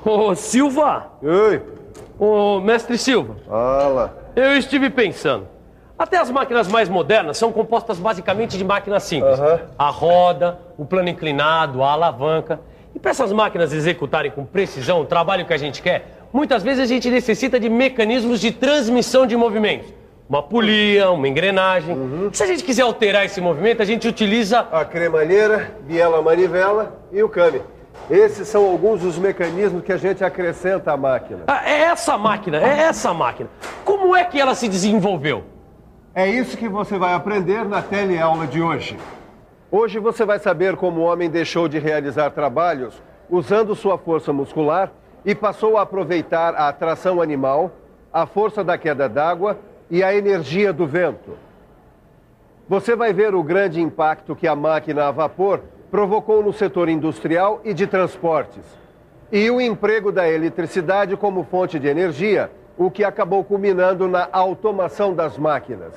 Ô, Silva! Oi! Ô, mestre Silva! Fala! Eu estive pensando. Até as máquinas mais modernas são compostas basicamente de máquinas simples. A roda, o plano inclinado, a alavanca. E para essas máquinas executarem com precisão o trabalho que a gente quer, muitas vezes a gente necessita de mecanismos de transmissão de movimentos. Uma polia, uma engrenagem. Se a gente quiser alterar esse movimento, a gente utiliza a cremalheira, biela manivela e o câmbio. Esses são alguns dos mecanismos que a gente acrescenta à máquina. É essa máquina. Como é que ela se desenvolveu? É isso que você vai aprender na teleaula de hoje. Hoje você vai saber como o homem deixou de realizar trabalhos usando sua força muscular e passou a aproveitar a atração animal, a força da queda d'água e a energia do vento. Você vai ver o grande impacto que a máquina a vapor provocou no setor industrial e de transportes. E o emprego da eletricidade como fonte de energia, o que acabou culminando na automação das máquinas.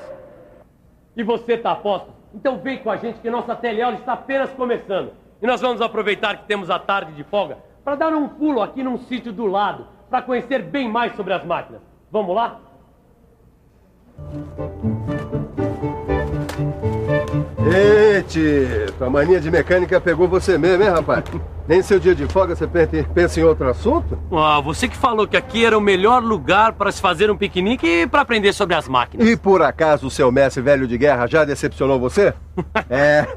E você tá a posto? Então vem com a gente que nossa teleaula está apenas começando. E nós vamos aproveitar que temos a tarde de folga para dar um pulo aqui num sítio do lado, para conhecer bem mais sobre as máquinas. Vamos lá? Ei, Tito, a mania de mecânica pegou você mesmo, hein, rapaz? Nem seu dia de folga você pensa em outro assunto? Ah, você que falou que aqui era o melhor lugar para se fazer um piquenique e para aprender sobre as máquinas. E por acaso o seu mestre velho de guerra já decepcionou você? É.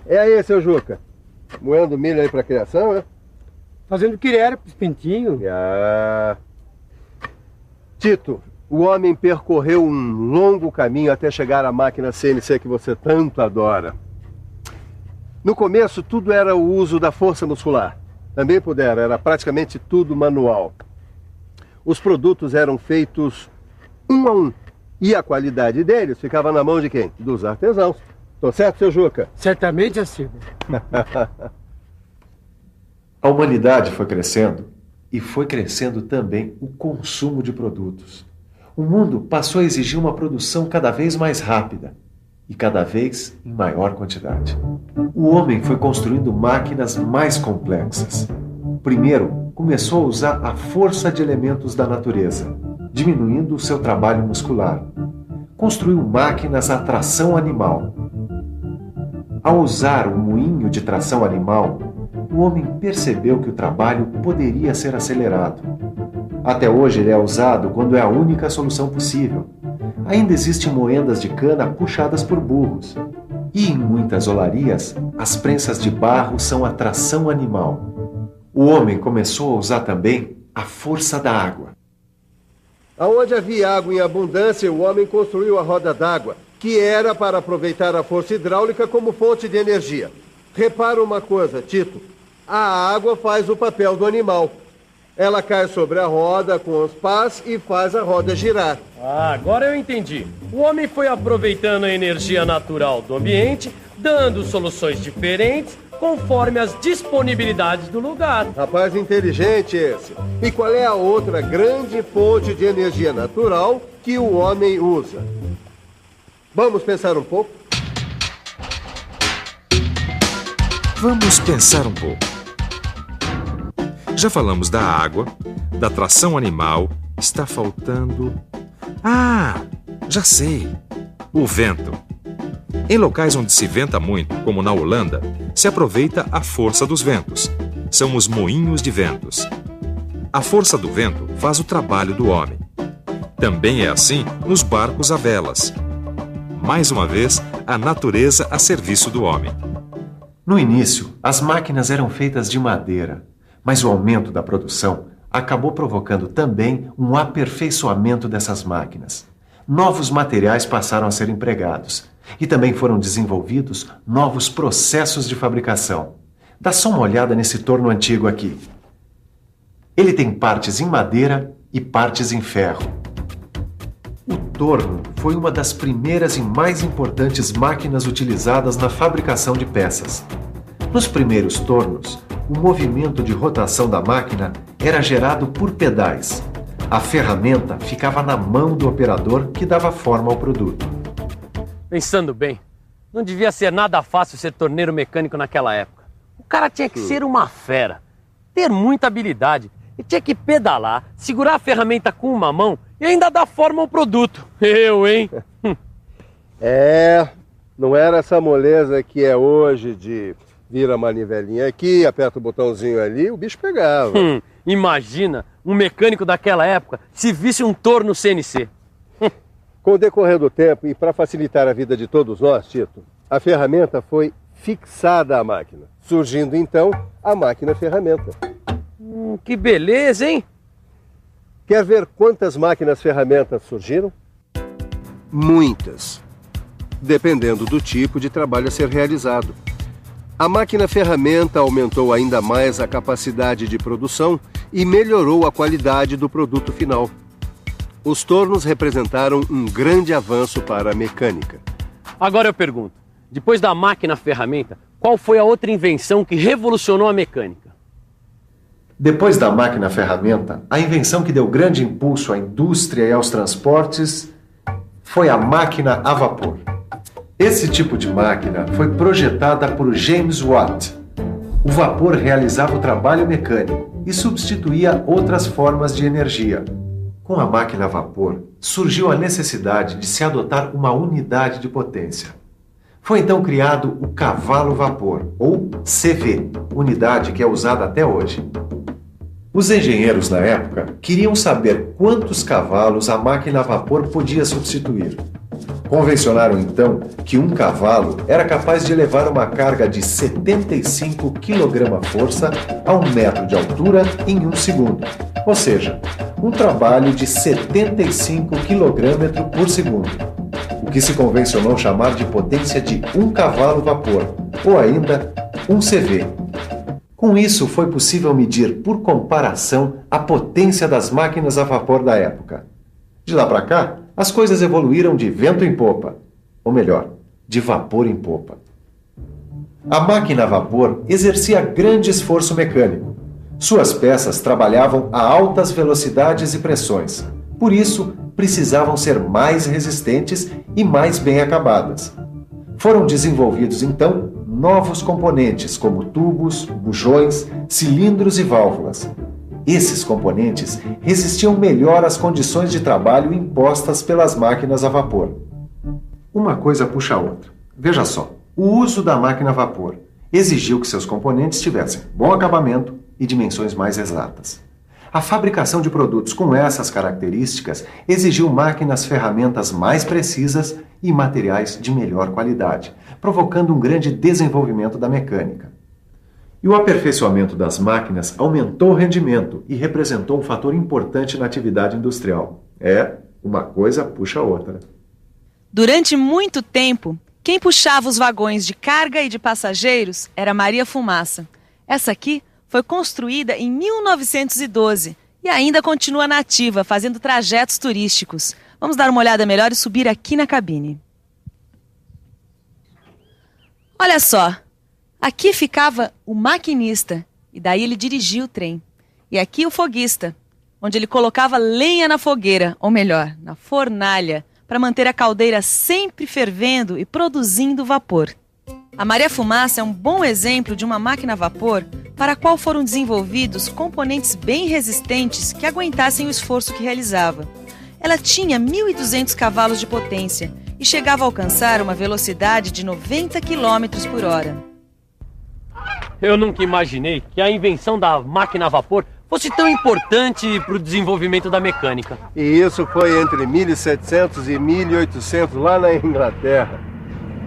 É aí, seu Juca. Moendo milho aí pra criação, né? Fazendo o que era pros pintinhos. Ah. Tito, o homem percorreu um longo caminho até chegar à máquina CNC que você tanto adora. No começo, tudo era o uso da força muscular. Também era praticamente tudo manual. Os produtos eram feitos um a um. E a qualidade deles ficava na mão de quem? Dos artesãos. Tô certo, seu Juca? Certamente, Silva. A humanidade foi crescendo e foi crescendo também o consumo de produtos. O mundo passou a exigir uma produção cada vez mais rápida e cada vez em maior quantidade. O homem foi construindo máquinas mais complexas. Primeiro, começou a usar a força de elementos da natureza, diminuindo o seu trabalho muscular. Construiu máquinas a tração animal. Ao usar o moinho de tração animal, o homem percebeu que o trabalho poderia ser acelerado. Até hoje ele é usado quando é a única solução possível. Ainda existem moendas de cana puxadas por burros. E em muitas olarias, as prensas de barro são a tração animal. O homem começou a usar também a força da água. Aonde havia água em abundância, o homem construiu a roda d'água, que era para aproveitar a força hidráulica como fonte de energia. Repara uma coisa, Tito. A água faz o papel do animal. Ela cai sobre a roda com os pás e faz a roda girar. Ah, agora eu entendi. O homem foi aproveitando a energia natural do ambiente, dando soluções diferentes conforme as disponibilidades do lugar. Rapaz inteligente esse. E qual é a outra grande fonte de energia natural que o homem usa? Vamos pensar um pouco? Vamos pensar um pouco. Já falamos da água, da tração animal, está faltando... Ah, já sei! O vento. Em locais onde se venta muito, como na Holanda, se aproveita a força dos ventos. São os moinhos de ventos. A força do vento faz o trabalho do homem. Também é assim nos barcos a velas. Mais uma vez, a natureza a serviço do homem. No início, as máquinas eram feitas de madeira, mas o aumento da produção acabou provocando também um aperfeiçoamento dessas máquinas. Novos materiais passaram a ser empregados e também foram desenvolvidos novos processos de fabricação. Dá só uma olhada nesse torno antigo aqui. Ele tem partes em madeira e partes em ferro. O torno foi uma das primeiras e mais importantes máquinas utilizadas na fabricação de peças. Nos primeiros tornos, o movimento de rotação da máquina era gerado por pedais. A ferramenta ficava na mão do operador que dava forma ao produto. Pensando bem, não devia ser nada fácil ser torneiro mecânico naquela época. O cara tinha que ser uma fera. ter muita habilidade. Ele tinha que pedalar, segurar a ferramenta com uma mão e ainda dar forma ao produto. Eu, hein? Não era essa moleza que é hoje de vira a manivelinha aqui, aperta o botãozinho ali, o bicho pegava. Imagina um mecânico daquela época se visse um torno CNC. Com o decorrer do tempo e para facilitar a vida de todos nós, Tito, a ferramenta foi fixada à máquina, surgindo então a máquina-ferramenta. Que beleza, hein? Quer ver quantas máquinas-ferramentas surgiram? Muitas, dependendo do tipo de trabalho a ser realizado. A máquina-ferramenta aumentou ainda mais a capacidade de produção e melhorou a qualidade do produto final. Os tornos representaram um grande avanço para a mecânica. Agora eu pergunto, depois da máquina-ferramenta, qual foi a outra invenção que revolucionou a mecânica? Depois da máquina-ferramenta, a invenção que deu grande impulso à indústria e aos transportes foi a máquina a vapor. Esse tipo de máquina foi projetada por James Watt. O vapor realizava o trabalho mecânico e substituía outras formas de energia. Com a máquina a vapor, surgiu a necessidade de se adotar uma unidade de potência. Foi então criado o cavalo-vapor, ou CV, unidade que é usada até hoje. Os engenheiros na época queriam saber quantos cavalos a máquina a vapor podia substituir. Convencionaram então que um cavalo era capaz de levar uma carga de 75 kg-força a 1 metro de altura em 1 segundo. Ou seja, um trabalho de 75 kg por segundo. O que se convencionou chamar de potência de 1 cavalo-vapor, ou ainda 1 CV. Com isso, foi possível medir, por comparação, a potência das máquinas a vapor da época. De lá para cá, as coisas evoluíram de vento em popa, ou melhor, de vapor em popa. A máquina a vapor exercia grande esforço mecânico. Suas peças trabalhavam a altas velocidades e pressões, por isso precisavam ser mais resistentes e mais bem acabadas. Foram desenvolvidos então novos componentes como tubos, bujões, cilindros e válvulas. Esses componentes resistiam melhor às condições de trabalho impostas pelas máquinas a vapor. Uma coisa puxa a outra. Veja só, o uso da máquina a vapor exigiu que seus componentes tivessem bom acabamento e dimensões mais exatas. A fabricação de produtos com essas características exigiu máquinas-ferramentas mais precisas e materiais de melhor qualidade, provocando um grande desenvolvimento da mecânica. E o aperfeiçoamento das máquinas aumentou o rendimento e representou um fator importante na atividade industrial. Uma coisa puxa a outra. Durante muito tempo, quem puxava os vagões de carga e de passageiros era Maria Fumaça. Essa aqui foi construída em 1912 e ainda continua nativa, fazendo trajetos turísticos. Vamos dar uma olhada melhor e subir aqui na cabine. Olha só, aqui ficava o maquinista e daí ele dirigia o trem. E aqui o foguista, onde ele colocava lenha na fogueira, ou melhor, na fornalha, para manter a caldeira sempre fervendo e produzindo vapor. A Maria Fumaça é um bom exemplo de uma máquina a vapor para a qual foram desenvolvidos componentes bem resistentes que aguentassem o esforço que realizava. Ela tinha 1.200 cavalos de potência e chegava a alcançar uma velocidade de 90 km por hora. Eu nunca imaginei que a invenção da máquina a vapor fosse tão importante para o desenvolvimento da mecânica. E isso foi entre 1700 e 1800 lá na Inglaterra.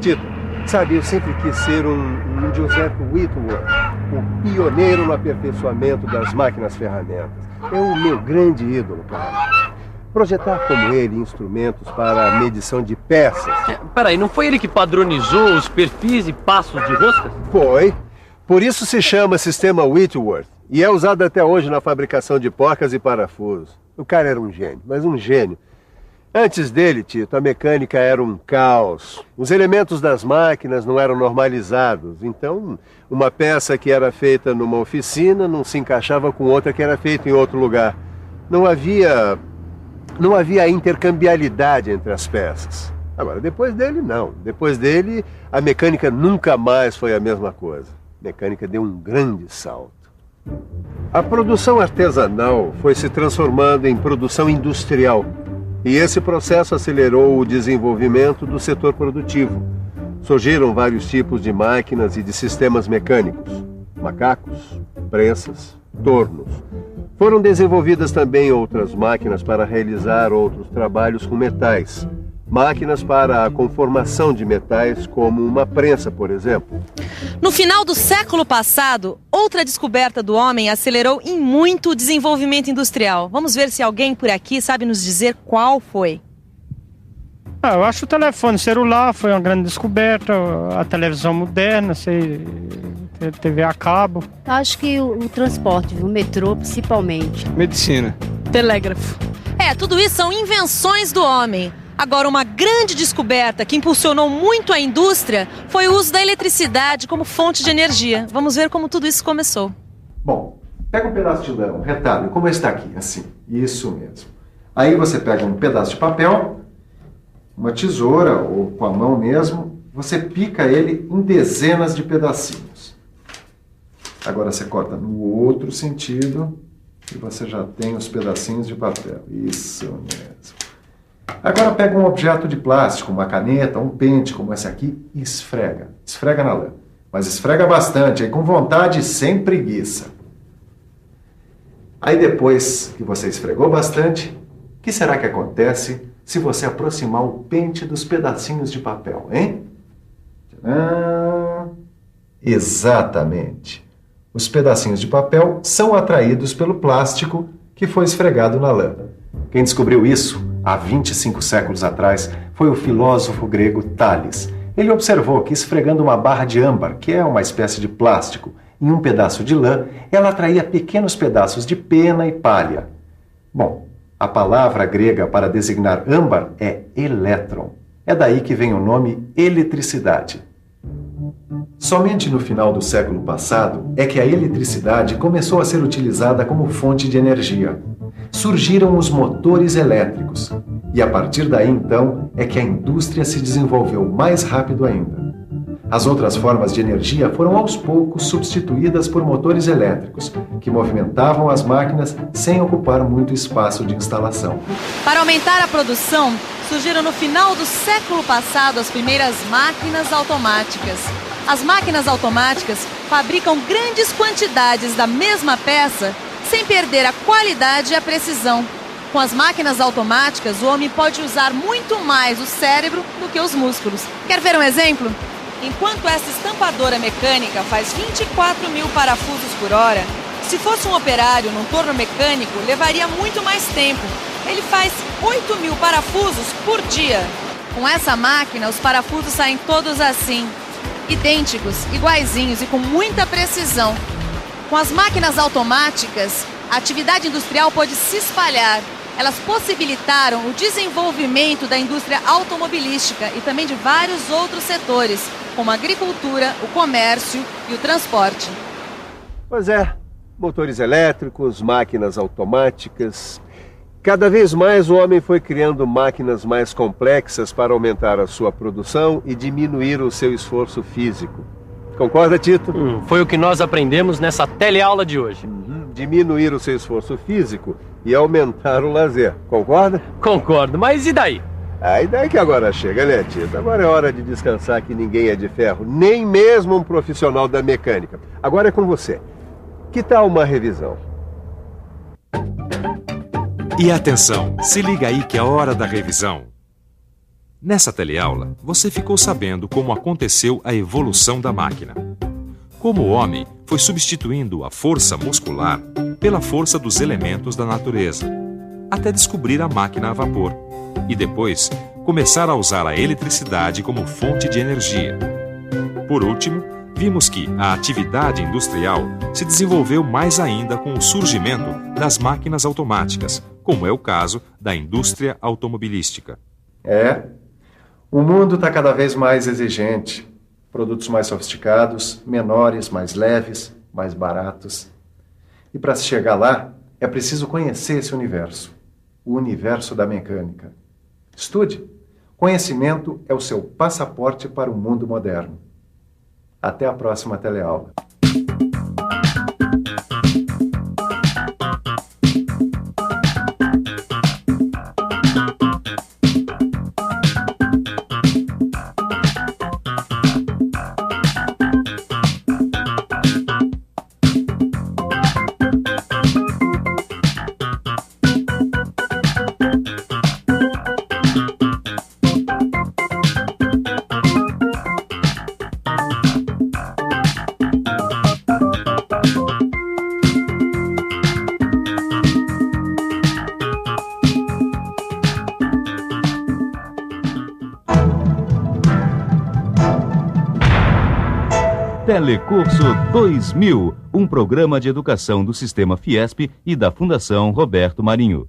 Tito, sabe, eu sempre quis ser um Joseph Whitworth, o pioneiro no aperfeiçoamento das máquinas-ferramentas. É o meu grande ídolo, cara. Projetar como ele instrumentos para a medição de peças. Peraí, não foi ele que padronizou os perfis e passos de roscas? Foi. Por isso se chama Sistema Whitworth e é usado até hoje na fabricação de porcas e parafusos. O cara era um gênio, mas um gênio. Antes dele, Tito, a mecânica era um caos. Os elementos das máquinas não eram normalizados. Então, uma peça que era feita numa oficina não se encaixava com outra que era feita em outro lugar. Não havia intercambiabilidade entre as peças. Agora, depois dele, não. Depois dele, a mecânica nunca mais foi a mesma coisa. A mecânica deu um grande salto. A produção artesanal foi se transformando em produção industrial. E esse processo acelerou o desenvolvimento do setor produtivo. Surgiram vários tipos de máquinas e de sistemas mecânicos: macacos, prensas, tornos. Foram desenvolvidas também outras máquinas para realizar outros trabalhos com metais. Máquinas para a conformação de metais, como uma prensa, por exemplo. No final do século passado, outra descoberta do homem acelerou em muito o desenvolvimento industrial. Vamos ver se alguém por aqui sabe nos dizer qual foi. Eu acho que o telefone celular foi uma grande descoberta, a televisão moderna, TV a cabo. Acho que o transporte, o metrô principalmente. Medicina. Telégrafo. Tudo isso são invenções do homem. Agora, uma grande descoberta que impulsionou muito a indústria foi o uso da eletricidade como fonte de energia. Vamos ver como tudo isso começou. Bom, pega um pedaço de lã, um retalho, como está aqui, assim. Isso mesmo. Aí você pega um pedaço de papel, uma tesoura ou com a mão mesmo, você pica ele em dezenas de pedacinhos. Agora você corta no outro sentido e você já tem os pedacinhos de papel. Isso mesmo. Agora pega um objeto de plástico, uma caneta, um pente como esse aqui e esfrega. Esfrega na lã. Mas esfrega bastante, aí com vontade e sem preguiça. Aí depois que você esfregou bastante, o que será que acontece se você aproximar o pente dos pedacinhos de papel, hein? Tcharam! Exatamente. Os pedacinhos de papel são atraídos pelo plástico que foi esfregado na lã. Quem descobriu isso, há 25 séculos atrás, foi o filósofo grego Tales. Ele observou que esfregando uma barra de âmbar, que é uma espécie de plástico, em um pedaço de lã, ela atraía pequenos pedaços de pena e palha. Bom, a palavra grega para designar âmbar é elétron. É daí que vem o nome eletricidade. Somente no final do século passado é que a eletricidade começou a ser utilizada como fonte de energia. Surgiram os motores elétricos. E a partir daí, então, é que a indústria se desenvolveu mais rápido ainda. As outras formas de energia foram aos poucos substituídas por motores elétricos, que movimentavam as máquinas sem ocupar muito espaço de instalação. Para aumentar a produção, surgiram no final do século passado as primeiras máquinas automáticas. As máquinas automáticas fabricam grandes quantidades da mesma peça sem perder a qualidade e a precisão. Com as máquinas automáticas, o homem pode usar muito mais o cérebro do que os músculos. Quer ver um exemplo? Enquanto essa estampadora mecânica faz 24 mil parafusos por hora, se fosse um operário num torno mecânico, levaria muito mais tempo. Ele faz 8 mil parafusos por dia. Com essa máquina, os parafusos saem todos assim, idênticos, iguaizinhos e com muita precisão. Com as máquinas automáticas, a atividade industrial pode se espalhar. Elas possibilitaram o desenvolvimento da indústria automobilística e também de vários outros setores, como a agricultura, o comércio e o transporte. Pois é, motores elétricos, máquinas automáticas. Cada vez mais o homem foi criando máquinas mais complexas para aumentar a sua produção e diminuir o seu esforço físico. Concorda, Tito? Foi o que nós aprendemos nessa teleaula de hoje. Diminuir o seu esforço físico e aumentar o lazer. Concorda? Concordo, mas e daí? E daí que agora chega, né, Tito? Agora é hora de descansar, que ninguém é de ferro, nem mesmo um profissional da mecânica. Agora é com você. Que tal uma revisão? E atenção, se liga aí que é hora da revisão. Nessa teleaula, você ficou sabendo como aconteceu a evolução da máquina. Como o homem foi substituindo a força muscular pela força dos elementos da natureza, até descobrir a máquina a vapor, e depois começar a usar a eletricidade como fonte de energia. Por último, vimos que a atividade industrial se desenvolveu mais ainda com o surgimento das máquinas automáticas, como é o caso da indústria automobilística. O mundo está cada vez mais exigente. Produtos mais sofisticados, menores, mais leves, mais baratos. E para se chegar lá, é preciso conhecer esse universo. O universo da mecânica. Estude. Conhecimento é o seu passaporte para o mundo moderno. Até a próxima teleaula. Telecurso 2000, um programa de educação do Sistema Fiesp e da Fundação Roberto Marinho.